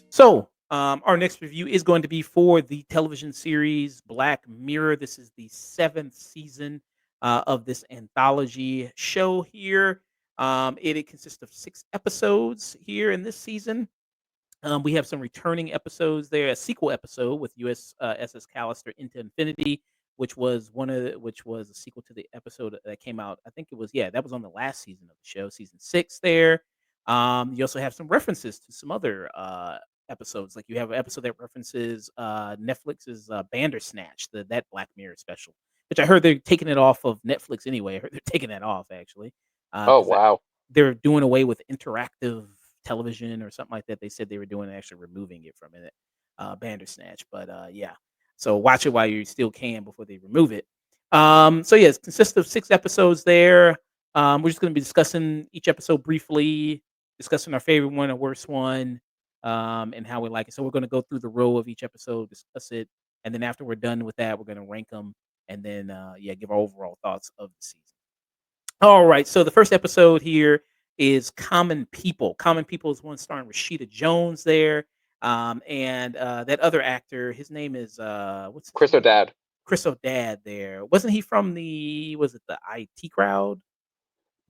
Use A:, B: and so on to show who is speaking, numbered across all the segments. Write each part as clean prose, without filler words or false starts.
A: So, our next review is going to be for the television series Black Mirror. This is the seventh season of this anthology show here. It consists of 6 episodes here in this season. We have some returning episodes there, a sequel episode with SS Callister into Infinity, which was a sequel to the episode that came out. I think it was, yeah, that was on the last season of the show, season 6 there. You also have some references to some other episodes. Like you have an episode that references Netflix's Bandersnatch, that Black Mirror special, which I heard they're taking it off of Netflix anyway. I heard they're taking that off actually,
B: Oh,
A: because
B: wow.
A: they're doing away with interactive television or something like that. They said they were doing actually removing it from it, Bandersnatch. But yeah, so watch it while you still can before they remove it. So yeah, it consists of 6 episodes there. We're just going to be discussing each episode briefly, discussing our favorite one, our worst one, and how we like it. So we're going to go through the row of each episode, discuss it, and then after we're done with that, we're going to rank them, and then yeah, give our overall thoughts of the season. All right. So the first episode here is Common People. Common People is one starring Rashida Jones there. And that other actor, his name is what's his
B: Chris
A: name?
B: O'Dad.
A: Chris O'Dad there. Wasn't he from was it the IT crowd?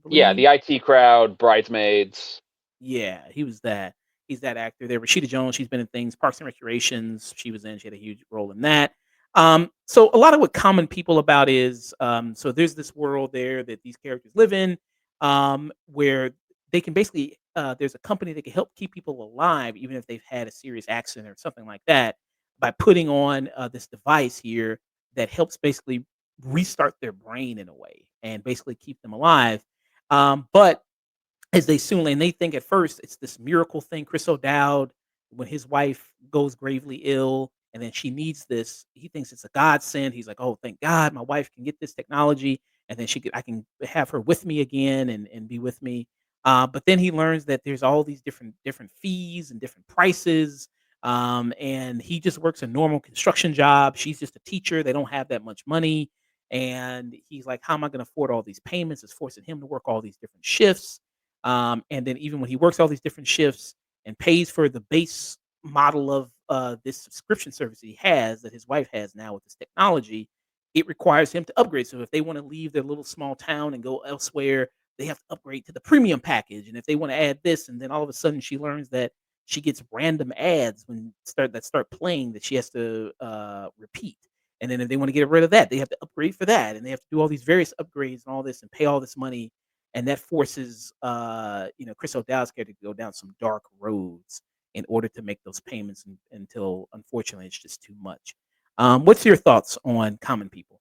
A: I
B: Yeah,
A: believe.
B: the IT crowd, Bridesmaids.
A: Yeah, he was that. He's that actor there. Rashida Jones, she's been in things, Parks and Recreations. She was in. She had a huge role in that. So a lot of what Common People about is so there's this world there that these characters live in, where they can basically there's a company that can help keep people alive even if they've had a serious accident or something like that by putting on this device here that helps basically restart their brain in a way and basically keep them alive. But as they soon and they think at first it's this miracle thing. Chris O'Dowd, when his wife goes gravely ill and then she needs this, he thinks it's a godsend. He's like, "Oh, thank God, my wife can get this technology, and then I can have her with me again and be with me." But then he learns that there's all these different fees and different prices. And he just works a normal construction job. She's just a teacher. They don't have that much money. And he's like, "How am I going to afford all these payments?" It's forcing him to work all these different shifts, and then even when he works all these different shifts and pays for the base model of this subscription service he has that his wife has now with this technology, it requires him to upgrade. So if they want to leave their little small town and go elsewhere, they have to upgrade to the premium package. And if they want to add this, and then all of a sudden she learns that she gets random ads start playing that she has to repeat. And then if they want to get rid of that, they have to upgrade for that, and they have to do all these various upgrades and all this, and pay all this money, and that forces Chris O'Dowd's character to go down some dark roads in order to make those payments until unfortunately it's just too much. What's your thoughts on Common People?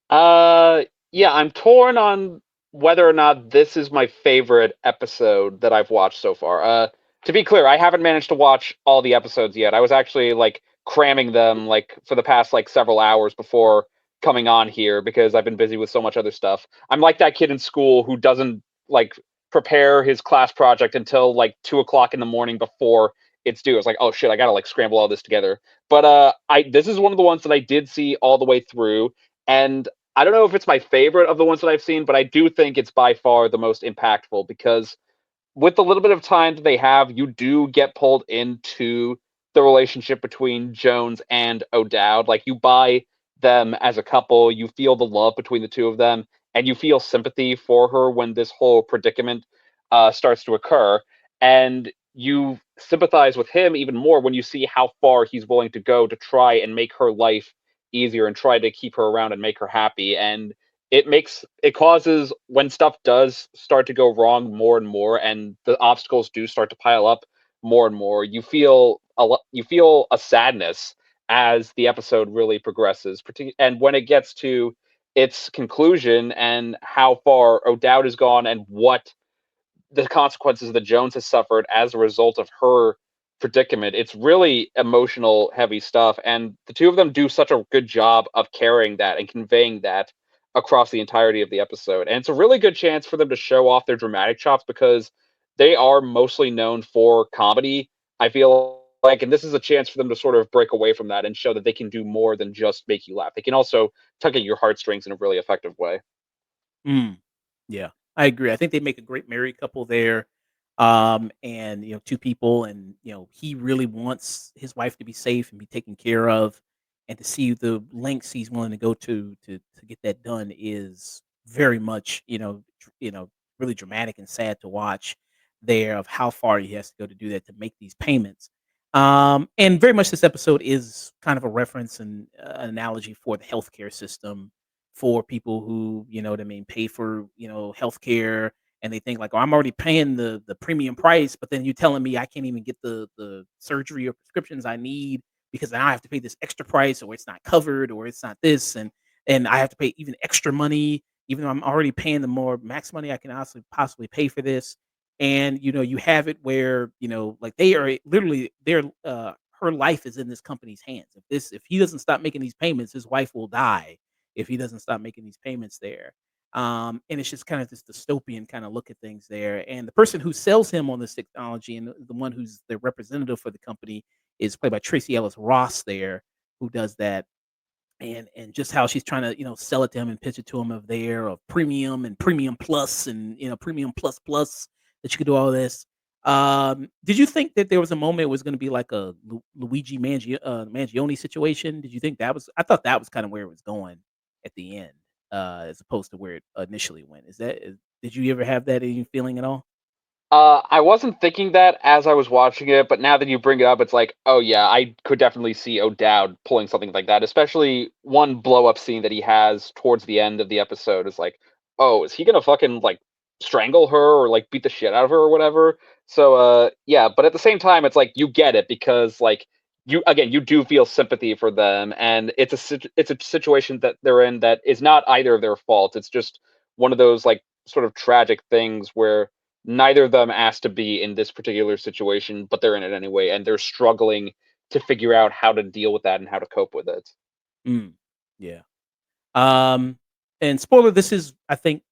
B: Uh, yeah, I'm torn on whether or not this is my favorite episode that I've watched so far. To be clear, I haven't managed to watch all the episodes yet. I was actually like cramming them like for the past like several hours before coming on here because I've been busy with so much other stuff. I'm like that kid in school who doesn't like prepare his class project until like 2 o'clock in the morning before it's due. It's like, oh shit, I gotta like scramble all this together. But I this is one of the ones that I did see all the way through, and I don't know if it's my favorite of the ones that I've seen, but I do think it's by far the most impactful because with the little bit of time that they have, you do get pulled into the relationship between Jones and O'Dowd. Like you buy them as a couple, you feel the love between the two of them, and you feel sympathy for her when this whole predicament starts to occur. And you sympathize with him even more when you see how far he's willing to go to try and make her life easier and try to keep her around and make her happy. And it causes when stuff does start to go wrong more and more and the obstacles do start to pile up more and more, you feel a sadness as the episode really progresses, and when it gets to its conclusion and how far O'Dowd has gone and what the consequences that Jones has suffered as a result of her predicament. It's really emotional, heavy stuff, and the two of them do such a good job of carrying that and conveying that across the entirety of the episode. And it's a really good chance for them to show off their dramatic chops because they are mostly known for comedy, I feel like, and this is a chance for them to sort of break away from that and show that they can do more than just make you laugh. They can also tug at your heartstrings in a really effective way.
A: Mm. Yeah, I agree. I think they make a great married couple there. And two people, and he really wants his wife to be safe and be taken care of, and to see the lengths he's willing to go to get that done is very much really dramatic and sad to watch. There of how far he has to go to do that to make these payments. And very much this episode is kind of a reference and an analogy for the healthcare system for people who, what I mean, pay for, healthcare, and they think like, "Oh, I'm already paying the premium price, but then you're telling me I can't even get the surgery or prescriptions I need because now I have to pay this extra price, or it's not covered, or it's not this, and I have to pay even extra money even though I'm already paying the more max money I can also possibly pay for this." And you have it where, like they are literally her life is in this company's hands. If he doesn't stop making these payments, his wife will die if he doesn't stop making these payments there. And it's just kind of this dystopian kind of look at things there. And the person who sells him on this technology, and the one who's the representative for the company, is played by Tracy Ellis Ross there, who does that. And just how she's trying to, sell it to him and pitch it to him of premium and premium plus and, premium plus plus, that you could do all this. Did you think that there was a moment it was going to be like a Luigi Mangione situation? Did you think that was? I thought that was kind of where it was going at the end, as opposed to where it initially went. Did you ever have that in your feeling at all?
B: I wasn't thinking that as I was watching it, but now that you bring it up, it's like, oh yeah, I could definitely see O'Dowd pulling something like that. Especially one blow up scene that he has towards the end of the episode is like, oh, is he gonna fucking like strangle her or like beat the shit out of her or whatever? So yeah, but at the same time, it's like you get it because like you do feel sympathy for them, and it's a situation that they're in that is not either of their fault. It's just one of those like sort of tragic things where neither of them asked to be in this particular situation, but they're in it anyway, and they're struggling to figure out how to deal with that and how to cope with it.
A: Mm, yeah. Um, and spoiler, this is, I think,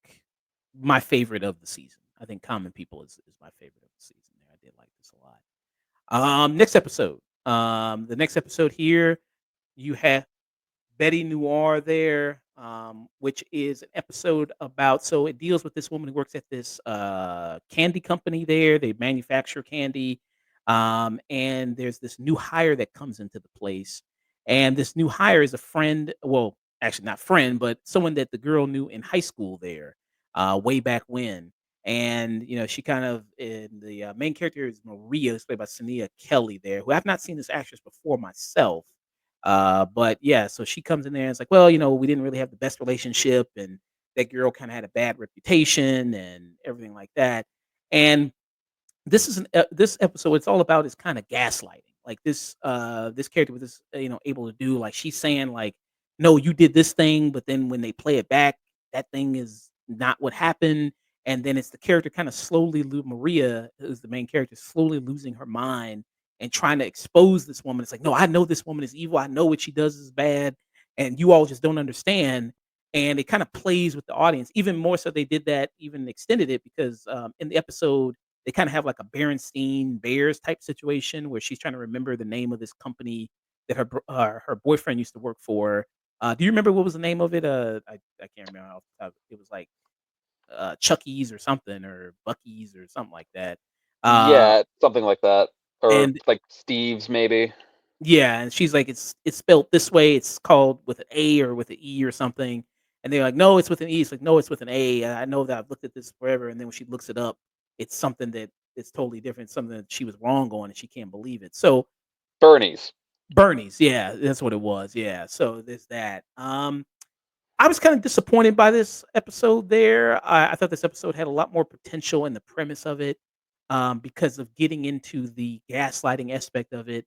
A: my favorite of the season. I think Common People is my favorite of the season. There, I did like this a lot. Next episode. The next episode here, you have Betty Noir there, which is an episode about. So it deals with this woman who works at this candy company there. They manufacture candy. And there's this new hire that comes into the place. And this new hire is a friend. Well, actually, not friend, but someone that the girl knew in high school there, way back when. And she kind of in the main character is Maria, who's played by Sania Kelly there, who I've not seen this actress before myself. But yeah, so she comes in there and it's like, well, we didn't really have the best relationship, and that girl kind of had a bad reputation and everything like that. And this episode, it's all about is kind of gaslighting. Like this character with this, able to do, like, she's saying like, no, you did this thing, but then when they play it back, that thing is not what happened. And then it's the character kind of Maria, who's the main character, slowly losing her mind and trying to expose this woman. It's like, no, I know this woman is evil. I know what she does is bad, and you all just don't understand. And it kind of plays with the audience even more so. They did that, even extended it, because in the episode they kind of have like a Berenstein Bears type situation where she's trying to remember the name of this company that her boyfriend used to work for. Do you remember what was the name of it? I can't remember. It was like Chucky's or something, or Bucky's or something like that. Uh,
B: Yeah, something like that, or
A: and
B: like Steve's maybe.
A: Yeah, and she's like, "It's spelled this way. It's called with an A or with an E or something." And they're like, "No, it's with an E." It's like, "No, it's with an A. I know that. I've looked at this forever." And then when she looks it up, it's something that it's totally different. Something that she was wrong on, and she can't believe it. So
B: Bernie's.
A: Bernie's, yeah, that's what it was. Yeah. So there's that. I was kind of disappointed by this episode there. I thought this episode had a lot more potential in the premise of it, because of getting into the gaslighting aspect of it,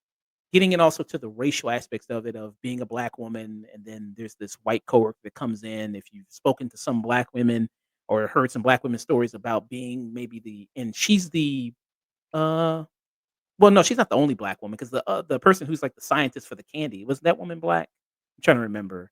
A: getting in also to the racial aspects of it, of being a black woman. And then there's this white coworker that comes in. If you've spoken to some black women or heard some black women stories about being maybe and she's uh, well, no, she's not the only black woman, because the person who's like the scientist for the candy, was that woman black? I'm trying to remember.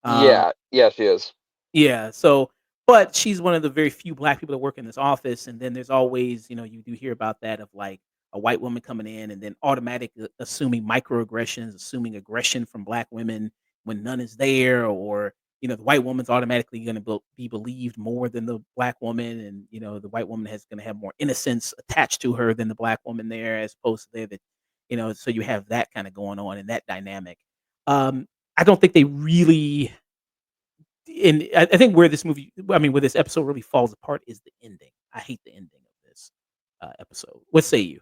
A: Um,
B: Yeah, yeah, she is.
A: yeah, so but she's one of the very few black people that work in this office. And then there's always, you do hear about that of like, a white woman coming in and then automatically assuming microaggressions, assuming aggression from black women when none is there, or the white woman's automatically going to be believed more than the black woman, and the white woman has going to have more innocence attached to her than the black woman there, as opposed to there that so you have that kind of going on in that dynamic. I don't think they really, and I think where this movie, I mean, where this episode really falls apart is the ending. I hate the ending of this episode. What say you?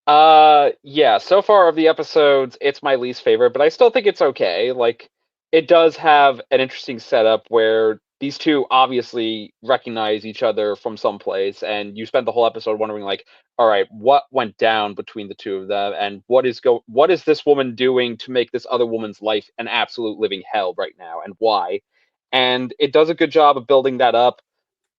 B: Yeah, so far of the episodes, it's my least favorite, but I still think it's okay. Like, it does have an interesting setup where these two obviously recognize each other from someplace, and you spend the whole episode wondering, like, all right, what went down between the two of them, and what is this woman doing to make this other woman's life an absolute living hell right now, and why? And it does a good job of building that up.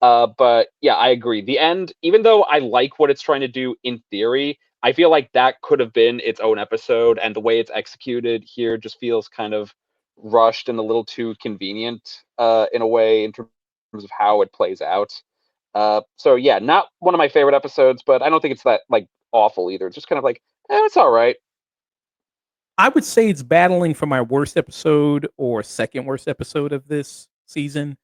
B: But yeah, I agree. The end, even though I like what it's trying to do in theory, I feel like that could have been its own episode, and the way it's executed here just feels kind of rushed and a little too convenient, in a way, in terms of how it plays out. So yeah, not one of my favorite episodes, but I don't think it's that like awful either. It's just kind of like, it's all right.
A: I would say it's battling for my worst episode or second worst episode of this season.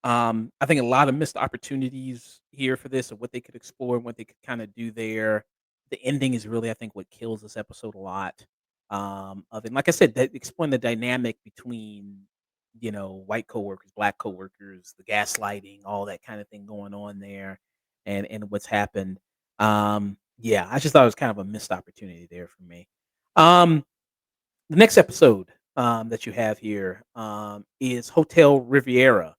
A: I think a lot of missed opportunities here for this, of what they could explore and what they could kind of do there. The ending is really, I think, what kills this episode a lot. Of it, like I said, that explain the dynamic between white coworkers, black coworkers, the gaslighting, all that kind of thing going on there, and what's happened. Yeah, I just thought it was kind of a missed opportunity there for me. Um, the next episode, that you have here, is Hotel Riviera.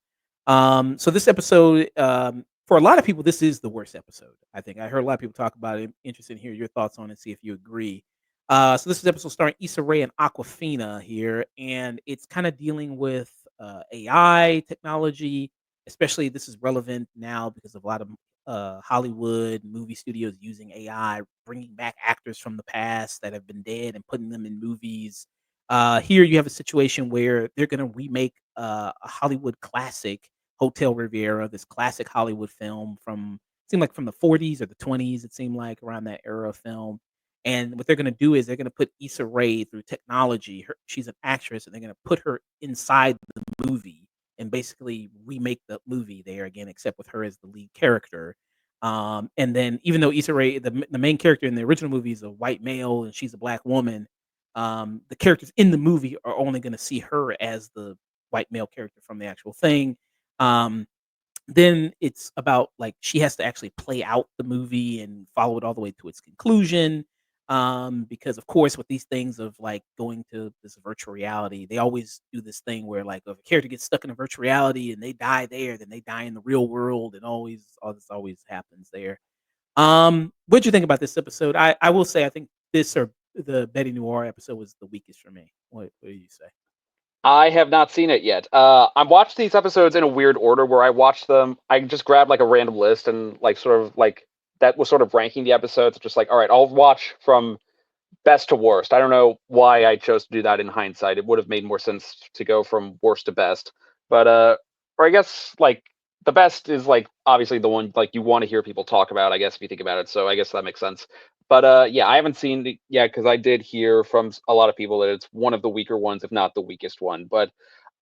A: So this episode, for a lot of people, this is the worst episode. I think I heard a lot of people talk about it. Interested in hear your thoughts on it, see if you agree. So this is episode starring Issa Rae and Aquafina here, and it's kind of dealing with AI technology. Especially, this is relevant now because of a lot of Hollywood movie studios using AI, bringing back actors from the past that have been dead and putting them in movies. Here you have a situation where they're going to remake a Hollywood classic, Hotel Riviera, this classic Hollywood film from seemed like from the 40s or the 20s. It seemed like around that era of film. And what they're going to do is they're going to put Issa Rae through technology. She's an actress, and they're going to put her inside the movie and basically remake the movie there again, except with her as the lead character. And then, even though Issa Rae, the main character in the original movie, is a white male and she's a black woman, the characters in the movie are only going to see her as the white male character from the actual thing. Um, then it's about, like, she has to actually play out the movie and follow it all the way to its conclusion. Because of course, with these things of like going to this virtual reality, they always do this thing where, like, if a character gets stuck in a virtual reality and they die there, then they die in the real world, and all this always happens there. What'd you think about this episode? I will say I think this, or the Betty Noir episode, was the weakest for me. What do you say?
B: I have not seen it yet. I watched these episodes in a weird order where I watched them. I just grabbed like a random list and like sort of like that was sort of ranking the episodes. Just like, all right, I'll watch from best to worst. I don't know why I chose to do that in hindsight. It would have made more sense to go from worst to best. But or I guess like the best is like obviously the one like you want to hear people talk about, I guess, if you think about it. So I guess that makes sense. But yeah, I haven't seen the yeah, because I did hear from a lot of people that it's one of the weaker ones, if not the weakest one. But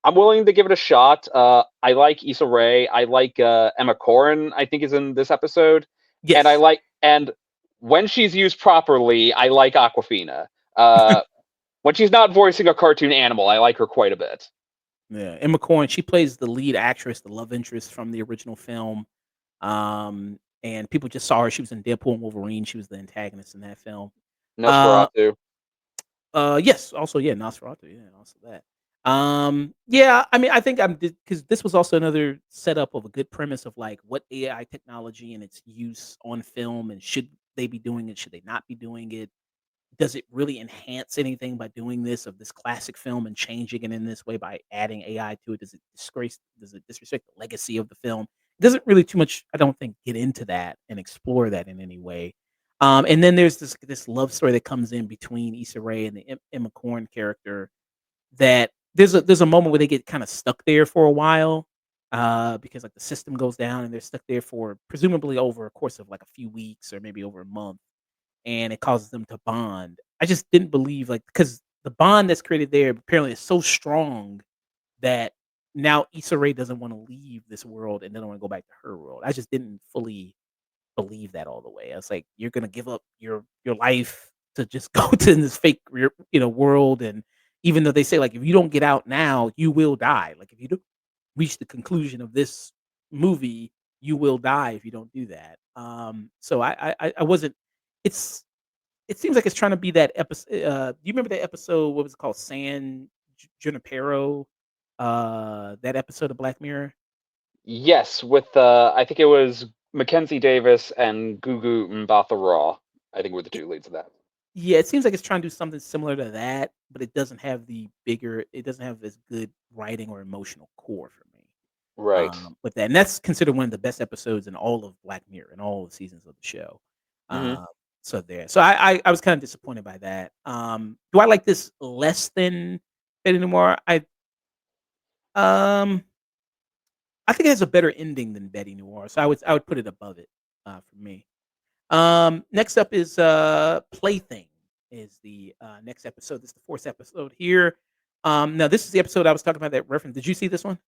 B: I'm willing to give it a shot. I like Issa Rae. I like Emma Corrin, I think is in this episode. And I
A: Yes.
B: like and when she's used properly, I like Aquafina. Uh, when she's not voicing a cartoon animal, I like her quite a bit.
A: Yeah, Emma Corrin, she plays the lead actress, the love interest from the original film. And people just saw her. She was in Deadpool and Wolverine. She was the antagonist in that film. Uh,
B: Nosferatu.
A: yes, also, yeah, Nosferatu, yeah, also that. Yeah, I mean, I think I'm because this was also another setup of a good premise of like what AI technology and its use on film, and should they be doing it? Should they not be doing it? Does it really enhance anything by doing this, of this classic film, and changing it in this way by adding AI to it? Does it disrespect the legacy of the film? It doesn't really too much, I don't think, get into that and explore that in any way. And then there's this love story that comes in between Issa Rae and the Emma Corrin character, that there's a moment where they get kind of stuck there for a while. because like the system goes down and they're stuck there for presumably over a course of like a few weeks or maybe over a month, and it causes them to bond. I just didn't believe like because the bond that's created there apparently is so strong that now Issa Rae doesn't want to leave this world and doesn't want to go back to her world. I just didn't fully believe that all the way. I was like, you're gonna give up your life to just go to this fake world, and even though they say like if you don't get out now, you will die. Like if you don't reach the conclusion of this movie, you will die if you don't do that. So I wasn't. It's it seems like it's trying to be that episode. Do you remember that episode? What was it called? San Junipero. That episode of Black Mirror.
B: Yes, with I think it was Mackenzie Davis and Gugu Mbatha-Raw. I think were the two leads of that.
A: Yeah, it seems like it's trying to do something similar to that, but it doesn't have as good writing or emotional core for me.
B: Right.
A: With that, and that's considered one of the best episodes in all of Black Mirror and all the seasons of the show.
B: Hmm.
A: Um, so I was kind of disappointed by that. Do I like this less than Fate anymore? Um I think it has a better ending than Betty Noir, so I would put it above it for me. Next up is Plaything is the next episode. This is the fourth episode here. Now this is the episode I was talking about that reference. Did you see this one?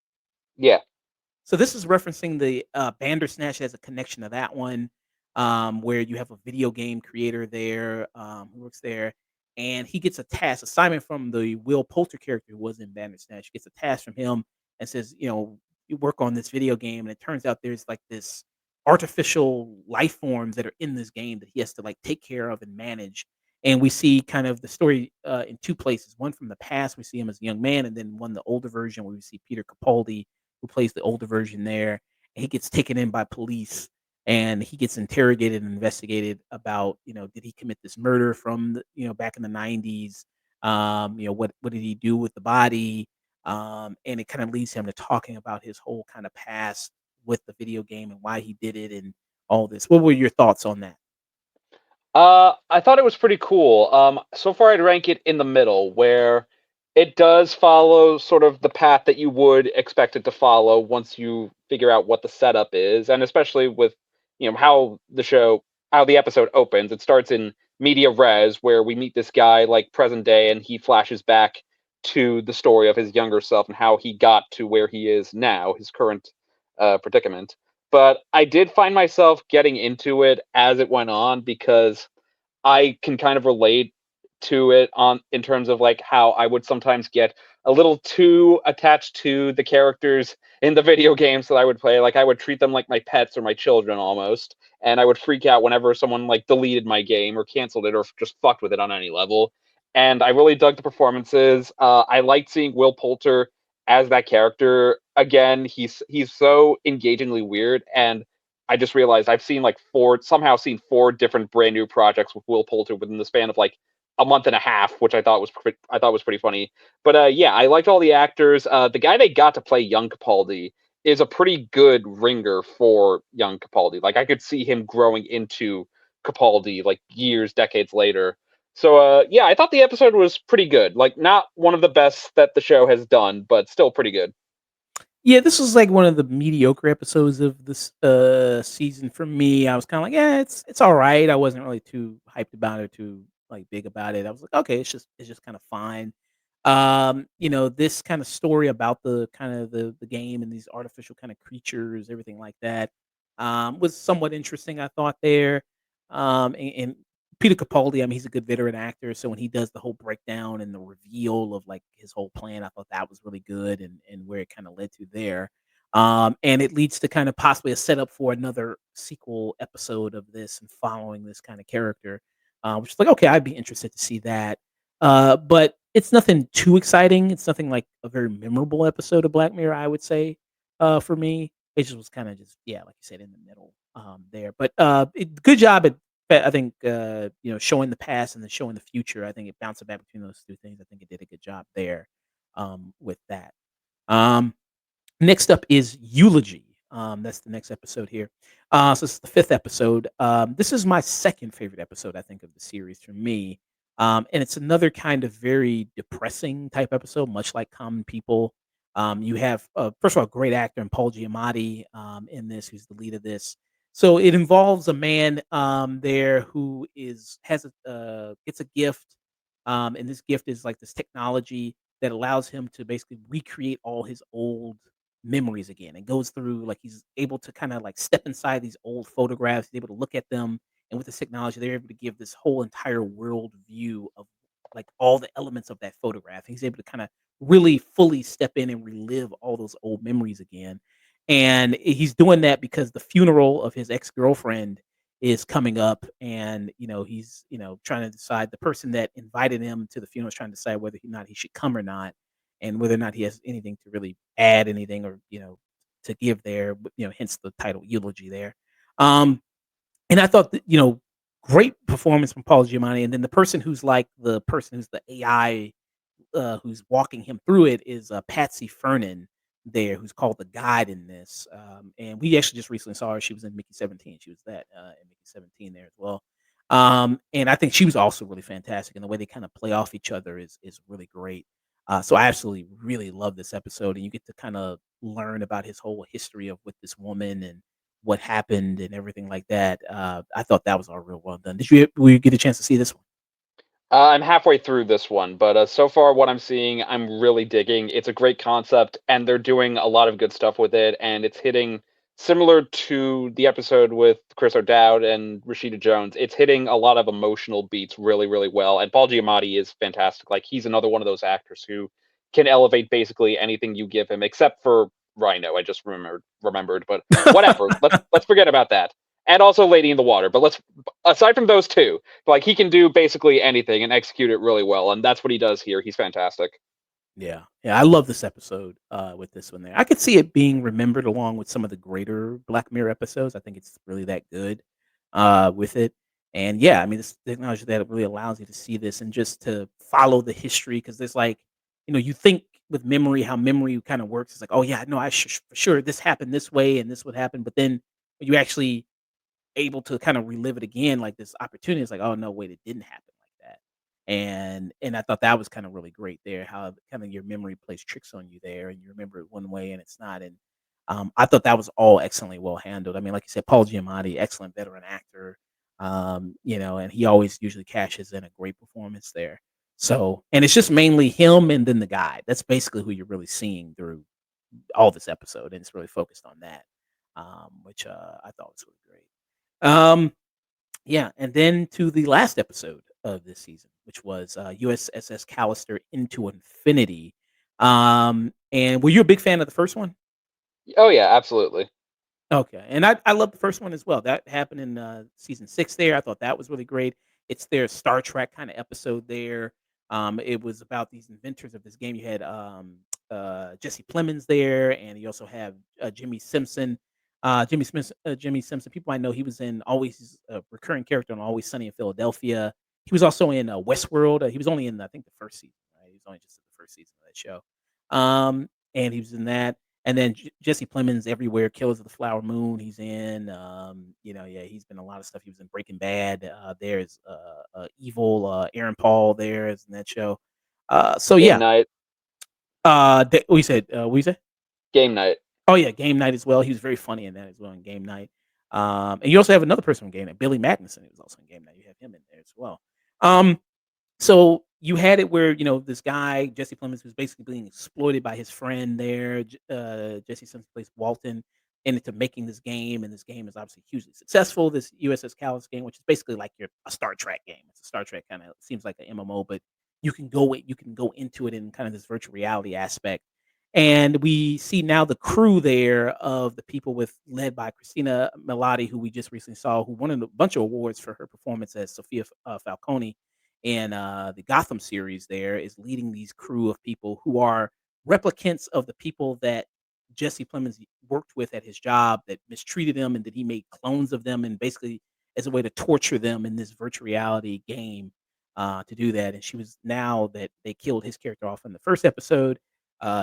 B: Yeah.
A: So this is referencing the Bandersnatch as a connection to that one, where you have a video game creator there who works there, and he gets a task assignment from the Will Poulter character who was in Bandersnatch. Gets a task from him and says, you work on this video game, and it turns out there's like this artificial life forms that are in this game that he has to like take care of and manage. And we see kind of the story in two places. One from the past, we see him as a young man, and then one the older version where we see Peter Capaldi who plays the older version there. And he gets taken in by police and he gets interrogated and investigated about, did he commit this murder from back in the 90s? What did he do with the body? And it kind of leads him to talking about his whole kind of past with the video game and why he did it and all this. What were your thoughts on that?
B: I thought it was pretty cool. So far, I'd rank it in the middle, where it does follow sort of the path that you would expect it to follow once you figure out what the setup is, and especially with how how the episode opens. It starts in media res, where we meet this guy like present day, and he flashes back to the story of his younger self and how he got to where he is now, his current predicament. But I did find myself getting into it as it went on because I can kind of relate to it on in terms of like how I would sometimes get a little too attached to the characters in the video games that I would play. Like I would treat them like my pets or my children almost, and I would freak out whenever someone like deleted my game or canceled it or just fucked with it on any level. And I really dug the performances. I liked seeing Will Poulter as that character again. He's so engagingly weird, and I just realized I've seen like seen four different brand new projects with Will Poulter within the span of like a month and a half, which I thought was pretty funny. But yeah, I liked all the actors. The guy they got to play young Capaldi is a pretty good ringer for young Capaldi. Like I could see him growing into Capaldi like years, decades later. So yeah, I thought the episode was pretty good. Like not one of the best that the show has done, but still pretty good.
A: Yeah, this was like one of the mediocre episodes of this season for me. I was kind of like, yeah, it's all right. I wasn't really too hyped about it, too like big about it. I was like, okay, it's just kind of fine. This kind of story about the kind of the game and these artificial kind of creatures, everything like that, was somewhat interesting. I thought there, and Peter Capaldi, I mean, he's a good veteran actor, so when he does the whole breakdown and the reveal of like his whole plan, I thought that was really good and where it kind of led to there. And it leads to kind of possibly a setup for another sequel episode of this and following this kind of character, which is like, okay, I'd be interested to see that. But it's nothing too exciting. It's nothing like a very memorable episode of Black Mirror, I would say, for me. It just was kind of just, yeah, like you said, in the middle there. But good job at I think, showing the past and then showing the future. I think it bounced back between those 2 things. I think it did a good job there, with that. Um, Next up is Eulogy. That's the next episode here. So this is the 5th episode. This is my second favorite episode, I think, of the series for me. And it's another kind of very depressing type episode, much like Common People. You have, first of all, a great actor in Paul Giamatti in this, who's the lead of this. So it involves a man there who is has a gets a gift, and this gift is like this technology that allows him to basically recreate all his old memories again, and goes through like he's able to kind of like step inside these old photographs, he's able to look at them, and with this technology, they're able to give this whole entire world view of like all the elements of that photograph. He's able to kind of really fully step in and relive all those old memories again. And he's doing that because the funeral of his ex-girlfriend is coming up, and he's trying to decide, the person that invited him to the funeral is trying to decide whether or not he should come or not, and whether or not he has anything to really add anything, or to give there, hence the title eulogy there. Um and I thought that, great performance from Paul Giamatti, and then the person who's like the person who's the AI, who's walking him through it, is Patsy Fernan there, who's called the guide in this. And we actually just recently saw her. She was in Mickey 17. She was that in Mickey 17 there as well. And I think she was also really fantastic, and the way they kind of play off each other is really great. So I absolutely really love this episode, and you get to kind of learn about his whole history of with this woman and what happened and everything like that. I thought that was all real well done. Will you get a chance to see this one?
B: I'm halfway through this one, but so far what I'm seeing, I'm really digging. It's a great concept, and they're doing a lot of good stuff with it, and it's hitting similar to the episode with Chris O'Dowd and Rashida Jones. It's hitting a lot of emotional beats really, really well, and Paul Giamatti is fantastic. Like he's another one of those actors who can elevate basically anything you give him, except for Rhino. I just remembered, but whatever. Let's forget about that. And also Lady in the Water. But let's aside from those two, like he can do basically anything and execute it really well, and that's what he does here. He's fantastic.
A: Yeah. Yeah, I love this episode, with this one there. I could see it being remembered along with some of the greater Black Mirror episodes. I think it's really that good, with it. And yeah, I mean, this technology that really allows you to see this and just to follow the history, because there's like, you think with memory, how memory kind of works. It's like, oh yeah, no, for sure this happened this way and this would happen. But then when you actually able to kind of relive it again, like this opportunity, it's like, oh no, wait, it didn't happen like that. And I thought that was kind of really great there, how kind of your memory plays tricks on you there, and you remember it one way and it's not. And I thought that was all excellently well handled. I mean, like you said, Paul Giamatti, excellent veteran actor. And he always usually cashes in a great performance there. So, and it's just mainly him and then the guy. That's basically who you're really seeing through all this episode, and it's really focused on that, which I thought was really great. Um, yeah, and then to the last episode of this season, which was USSS Callister Into Infinity. And were you a big fan of the first one?
B: Oh yeah, absolutely.
A: Okay, and I love the first one as well. That happened in season 6 there. I thought that was really great. It's their Star Trek kind of episode there. It was about these inventors of this game. You had Jesse Plemons there, and you also have Jimmy Simpson. Jimmy Simpson. People I know, he was in Always, he's a recurring character on Always Sunny in Philadelphia. He was also in Westworld. He was only in, I think, the first season. Right, he was only just in the first season of that show. And he was in that. And then Jesse Plemons everywhere, Killers of the Flower Moon, he's in. Yeah, he's been in a lot of stuff. He was in Breaking Bad. There's evil Aaron Paul there is in that show. So
B: Game
A: yeah.
B: night.
A: We said what you say?
B: Game night.
A: Oh yeah, Game Night as well. He was very funny in that as well in Game Night. And you also have another person in Game Night, Billy Magnuson. He was also in Game Night. You have him in there as well. Um, so you had it where, this guy, Jesse Plemons, was basically being exploited by his friend there. Jesse Simpson plays Walton into making this game, and this game is obviously hugely successful. This USS Callis game, which is basically like a Star Trek game. It's a Star Trek kind of seems like an MMO, but you can go into it in kind of this virtual reality aspect. And we see now the crew there of the people with led by Christina Melati, who we just recently saw, who won a bunch of awards for her performance as Sophia Falcone in the Gotham series there, is leading these crew of people who are replicants of the people that Jesse Plemons worked with at his job, that mistreated him and that he made clones of them, and basically as a way to torture them in this virtual reality game, to do that. And she was, now that they killed his character off in the first episode,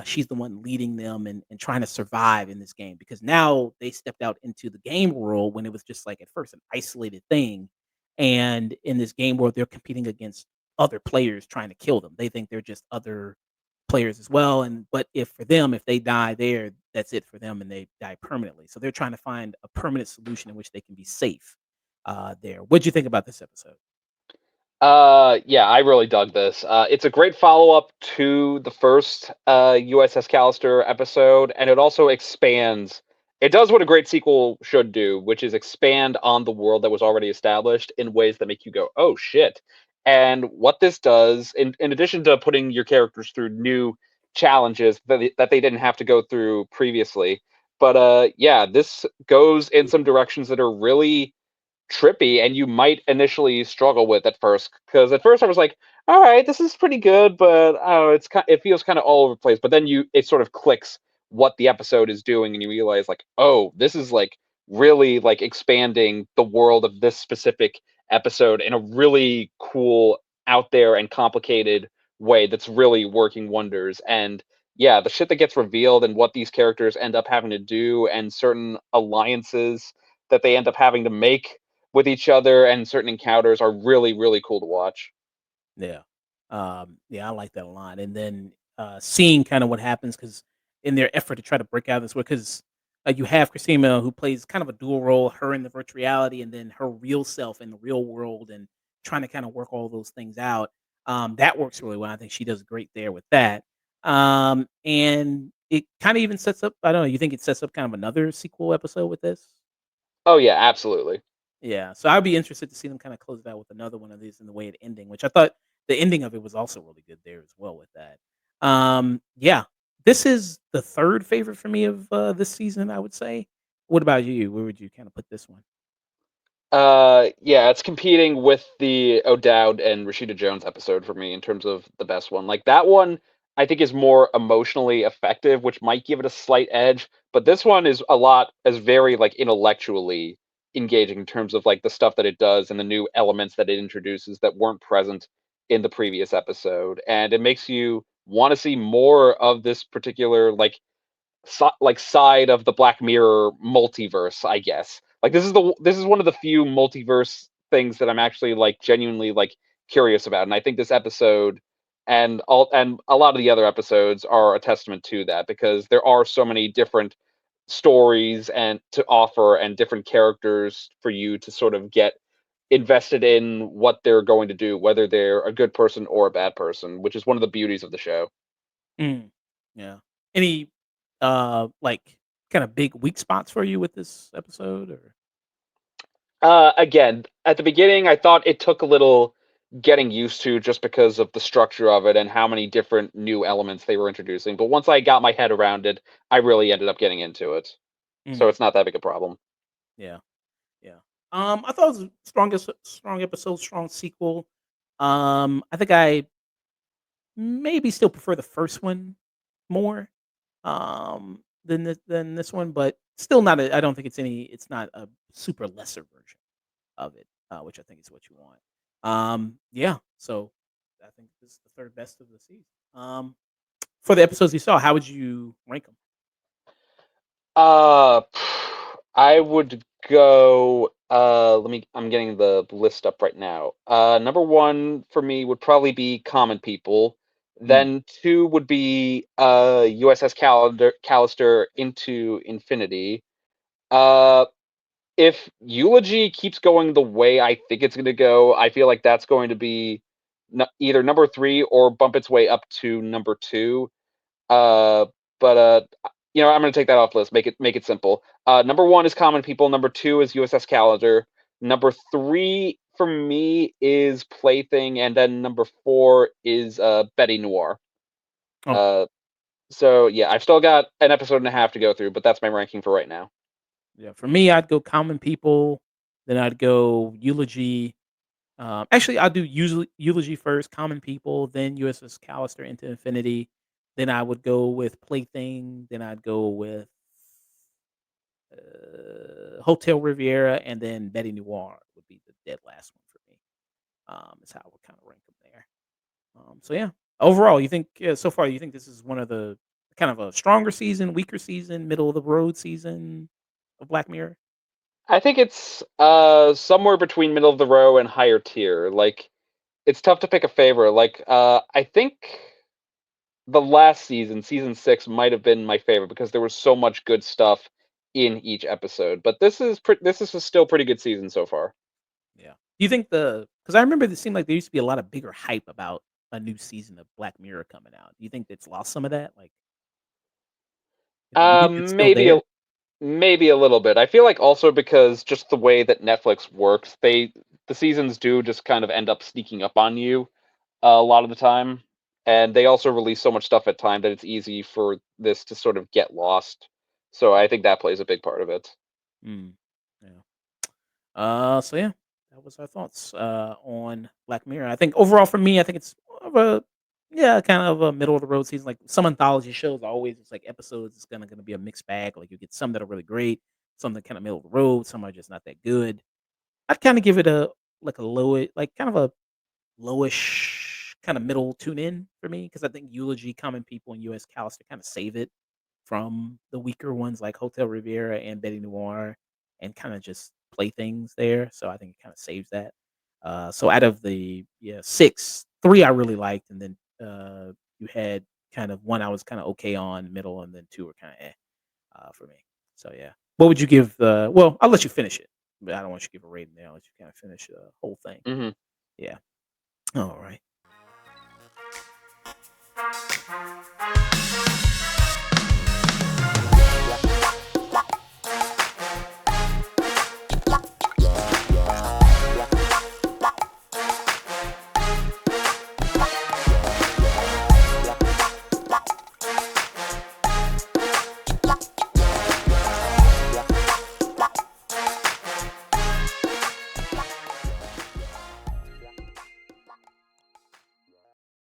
A: she's the one leading them and trying to survive in this game, because now they stepped out into the game world when it was just like at first an isolated thing. And in this game world, they're competing against other players trying to kill them. They think they're just other players as well. And but if for them, if they die there, that's it for them, and they die permanently. So they're trying to find a permanent solution in which they can be safe there. What'd you think about this episode?
B: Yeah, I really dug this. It's a great follow-up to the first USS Callister episode, and it also expands. It does what a great sequel should do, which is expand on the world that was already established in ways that make you go, "Oh shit." And what this does, in addition to putting your characters through new challenges that they didn't have to go through previously, but yeah, this goes in some directions that are really trippy and you might initially struggle with at first, because at first I was like, all right, this is pretty good, but oh, it feels kind of all over the place. But then it sort of clicks what the episode is doing, and you realize like, oh, this is like really like expanding the world of this specific episode in a really cool, out there, and complicated way that's really working wonders. And yeah, the shit that gets revealed and what these characters end up having to do, and certain alliances that they end up having to make with each other, and certain encounters are really, really cool to watch.
A: Yeah. Yeah, I like that a lot. And then seeing kind of what happens because in their effort to try to break out of this, because you have Christina who plays kind of a dual role, her in the virtual reality, and then her real self in the real world, and trying to kind of work all those things out. That works really well. I think she does great there with that. And it kind of even sets up. I don't know. You think it sets up kind of another sequel episode with this?
B: Oh yeah, absolutely.
A: Yeah, so I'd be interested to see them kinda close it out with another one of these in the way it ending, which I thought the ending of it was also really good there as well with that. Yeah, this is the 3rd favorite for me of, this season, I would say. What about you? Where would you kinda put this one?
B: Yeah, it's competing with the O'Dowd and Rashida Jones episode for me in terms of the best one. Like that one, I think is more emotionally effective, which might give it a slight edge. But this one is very like intellectually engaging in terms of like the stuff that it does and the new elements that it introduces that weren't present in the previous episode, and it makes you want to see more of this particular like side of the Black Mirror multiverse, I guess. Like this is one of the few multiverse things that I'm actually like genuinely like curious about, and I think this episode and a lot of the other episodes are a testament to that, because there are so many different stories and to offer, and different characters for you to sort of get invested in what they're going to do, whether they're a good person or a bad person, which is one of the beauties of the show.
A: Mm, yeah. Any, like, kinda big weak spots for you with this episode, or
B: Again, at the beginning, I thought it took a little getting used to, just because of the structure of it and how many different new elements they were introducing. But once I got my head around it, I really ended up getting into it. So
A: Mm,
B: it's not that big a problem.
A: yeah, yeah. I thought it was strong episode, strong sequel. I think I maybe still prefer the first one more, than this one, but still not a I don't think it's not a super lesser version of it, which I think is what you want. Yeah, so I think this is the 3rd best of the season. For the episodes you saw, how would you rank them?
B: Uh, I would go. I'm getting the list up right now. Number one for me would probably be Common People.
A: Mm,
B: Then two would be USS Callister into Infinity. Uh, if Eulogy keeps going the way I think it's going to go, I feel like that's going to be either number three or bump its way up to number two. Uh, but I'm going to take that off the list. Make it simple. Number one is Common People. Number two is USS Calendar. Number three for me is Plaything, and then number four is Betty Noir.
A: okay.
B: Uh, so yeah, I've still got an episode and a half to go through, but that's my ranking for right now.
A: Yeah, for me, I'd go Common People, then I'd go Eulogy. Actually, I'll do Eulogy first, Common People, then USS Callister into Infinity. Then I would go with Plaything. Then I'd go with Hotel Riviera, and then Betty Noir would be the dead last one for me. Is how I would kind of rank them there. So yeah, overall, you think so far you think this is one of the kind of a stronger season, weaker season, middle of the road season of Black Mirror?
B: I think it's somewhere between middle of the row and higher tier. Like it's tough to pick a favorite. Like I think the last season, season 6, might have been my favorite because there was so much good stuff in each episode. But this is a still pretty good season so far.
A: Yeah. Do you think because I remember it seemed like there used to be a lot of bigger hype about a new season of Black Mirror coming out. Do you think it's lost some of that? Like, you think it's still
B: Maybe
A: there?
B: maybe a little bit. I feel like also because just the way that Netflix works, the seasons do just kind of end up sneaking up on you a lot of the time, and they also release so much stuff at time that it's easy for this to sort of get lost. So I think that plays a big part of it.
A: Mm. Yeah. So yeah, that was our thoughts on Black Mirror. I think overall for me, I think it's more of a yeah, kind of a middle of the road season. Like some anthology shows, always it's like episodes. It's gonna be a mixed bag. Like you get some that are really great, some that kind of middle of the road, some are just not that good. I'd kind of give it a like a low, like kind of a lowish kind of middle tune in for me because I think Eulogy, Common People, and U.S. Callister kind of save it from the weaker ones like Hotel Riviera and Betty Noir, and kind of just play things there. So I think it kind of saves that. So out of the six, three I really liked, and then you had kind of one I was kind of okay on, middle, and then two were kind of for me. So yeah, what would you give? Well, I'll let you finish it, but I don't want you to give a rating there. I'll let you kind of finish the whole thing.
B: Hmm.
A: Yeah. All right.